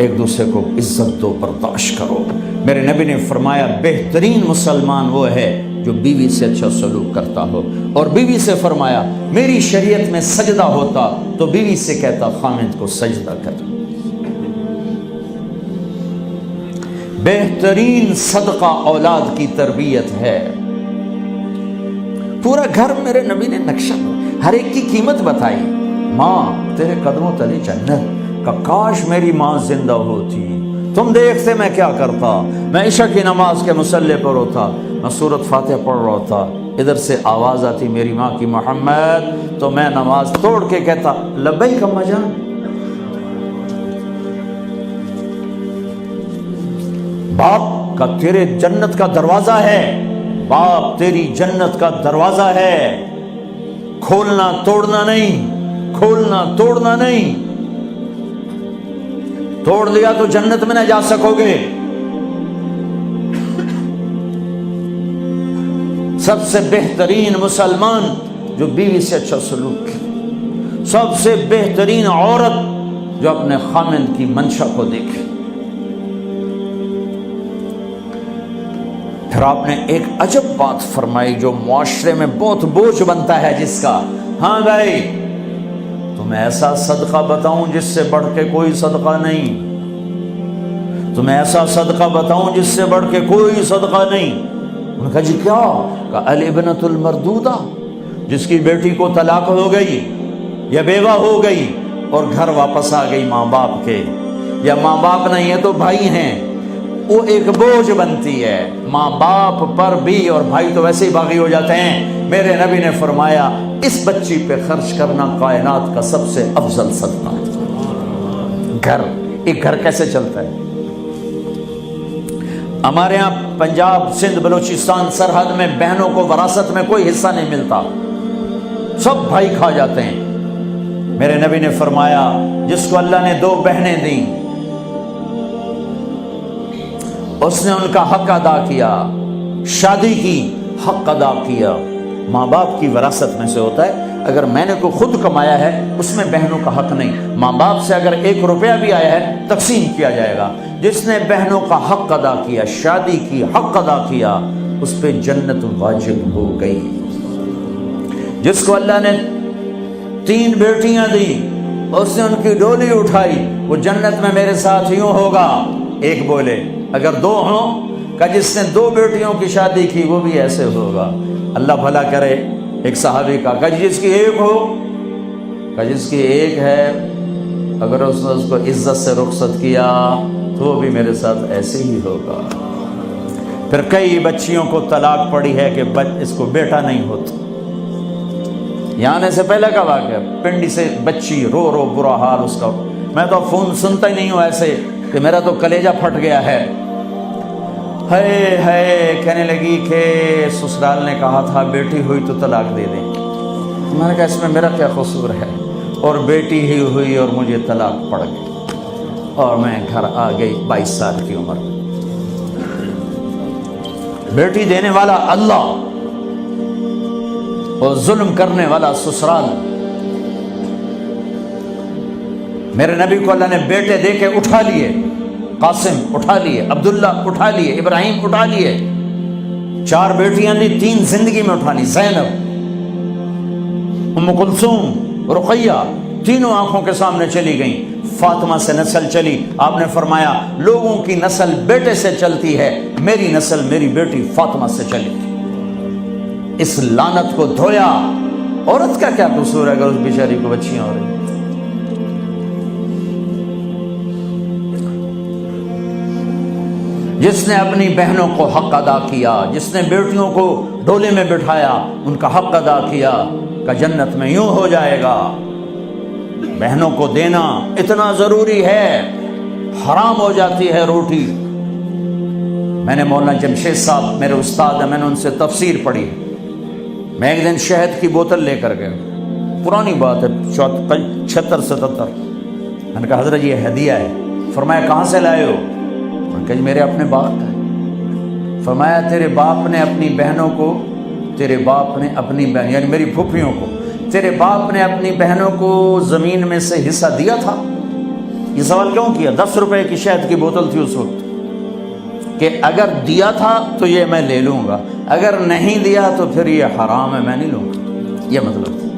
ایک دوسرے کو عزت دو، برداشت کرو۔ میرے نبی نے فرمایا بہترین مسلمان وہ ہے جو بیوی سے اچھا سلوک کرتا ہو، اور بیوی سے فرمایا میری شریعت میں سجدہ ہوتا تو بیوی سے کہتا خامند کو سجدہ کر۔ بہترین صدقہ اولاد کی تربیت ہے۔ پورا گھر میرے نبی نے نقشہ، ہر ایک کی قیمت بتائی۔ ماں تیرے قدموں تلے جنت، کا کاش میری ماں زندہ ہوتی، تم دیکھتے میں کیا کرتا، میں عشاء کی نماز کے مصلی پر ہوتا، میں سورۃ فاتحہ پڑھ رہا ہوتا، ادھر سے آواز آتی میری ماں کی محمد، تو میں نماز توڑ کے کہتا لبیک اماں جان۔ باپ کا تیرے جنت کا دروازہ ہے، باپ تیری جنت کا دروازہ ہے، کھولنا توڑنا نہیں، کھولنا توڑنا نہیں، توڑ دیا تو جنت میں نہ جا سکو گے۔ سب سے بہترین مسلمان جو بیوی سے اچھا سلوک کرے، سب سے بہترین عورت جو اپنے خامند کی منشا کو دیکھے۔ پھر آپ نے ایک عجب بات فرمائی جو معاشرے میں بہت بوجھ بنتا ہے جس کا، ہاں بھائی تمہیں ایسا صدقہ بتاؤں جس سے بڑھ کے کوئی صدقہ نہیں، تمہیں ایسا صدقہ بتاؤں جس سے بڑھ کے کوئی صدقہ نہیں۔ انہوں نے کہا جی کیا؟ کہا الابنۃ المردودہ، جس کی بیٹی کو طلاق ہو گئی یا بیوہ ہو گئی اور گھر واپس آ گئی ماں باپ کے، یا ماں باپ نہیں ہے تو بھائی ہیں، وہ ایک بوجھ بنتی ہے ماں باپ پر بھی، اور بھائی تو ویسے ہی باغی ہو جاتے ہیں۔ میرے نبی نے فرمایا اس بچی پہ خرچ کرنا کائنات کا سب سے افضل صدقہ ہے۔ گھر، ایک گھر کیسے چلتا ہے؟ ہمارے ہاں پنجاب سندھ بلوچستان سرحد میں بہنوں کو وراثت میں کوئی حصہ نہیں ملتا، سب بھائی کھا جاتے ہیں۔ میرے نبی نے فرمایا جس کو اللہ نے 2 بہنیں دیں اس نے ان کا حق ادا کیا، شادی کی حق ادا کیا۔ ماں باپ کی وراثت میں سے ہوتا ہے، اگر میں نے کوئی خود کمایا ہے اس میں بہنوں کا حق نہیں، ماں باپ سے اگر 1 روپیہ بھی آیا ہے تقسیم کیا جائے گا۔ جس نے بہنوں کا حق ادا کیا، شادی کی حق ادا کیا، اس پہ جنت واجب ہو گئی۔ جس کو اللہ نے 3 بیٹیاں دی اس نے ان کی ڈولی اٹھائی، وہ جنت میں میرے ساتھ یوں ہوگا۔ ایک بولے اگر 2 ہوں، کہ جس نے 2 بیٹیوں کی شادی کی وہ بھی ایسے ہوگا۔ اللہ بھلا کرے۔ ایک صحابی کا کہ جس کی 1 ہو، کہ جس کی 1 ہے، اگر اس نے اس کو عزت سے رخصت کیا تو وہ بھی میرے ساتھ ایسے ہی ہوگا۔ پھر کئی بچیوں کو طلاق پڑی ہے کہ اس کو بیٹا نہیں ہوتا۔ یہاں آنے سے پہلے کا واقعہ، پنڈی سے بچی رو رو برا حال اس کا، میں تو فون سنتا ہی نہیں ہوں ایسے کہ میرا تو کلیجہ پھٹ گیا ہے۔ ہے کہنے لگی کہ سسرال نے کہا تھا بیٹی ہوئی تو طلاق دے دیں۔ میں نے کہا اس میں میرا کیا قصور ہے، اور بیٹی ہی ہوئی اور مجھے طلاق پڑ گئی، اور میں گھر آ گئی 22 سال کی عمر میں۔ بیٹی دینے والا اللہ اور ظلم کرنے والا سسرال۔ میرے نبی کو اللہ نے بیٹے دے کے اٹھا لیے، قاسم اٹھا لیے، عبداللہ اٹھا لیے، ابراہیم اٹھا لیے، 4 بیٹیاں دی، 3 زندگی میں اٹھا لی، زینب، ام کلثوم، رقیہ، تینوں آنکھوں کے سامنے چلی گئیں۔ فاطمہ سے نسل چلی، آپ نے فرمایا لوگوں کی نسل بیٹے سے چلتی ہے، میری نسل میری بیٹی فاطمہ سے چلی۔ اس لعنت کو دھویا۔ عورت کا کیا قصور ہے اگر اس بیچاری کو بچیاں ہو رہی؟ جس نے اپنی بہنوں کو حق ادا کیا، جس نے بیٹیوں کو ڈولے میں بٹھایا، ان کا حق ادا کیا، کہ جنت میں یوں ہو جائے گا۔ بہنوں کو دینا اتنا ضروری ہے، حرام ہو جاتی ہے روٹی۔ میں نے مولانا جمشید صاحب میرے استاد ہیں، میں نے ان سے تفسیر پڑھی۔ میں ایک دن شہد کی بوتل لے کر گیا، پرانی بات ہے 76-77۔ میں نے کہا حضرت یہ ہدیہ ہے۔ فرمایا کہاں سے لائے ہو؟ کہ میرے اپنے باپ ہے۔ فرمایا تیرے باپ نے اپنی بہنوں کو، تیرے باپ نے اپنی بہن یعنی میری پھوپھیوں کو، تیرے باپ نے اپنی بہنوں کو زمین میں سے حصہ دیا تھا؟ یہ سوال کیوں کیا؟ 10 روپے کی شہد کی بوتل تھی اس وقت، کہ اگر دیا تھا تو یہ میں لے لوں گا، اگر نہیں دیا تو پھر یہ حرام ہے، میں نہیں لوں گا، یہ مطلب تھا۔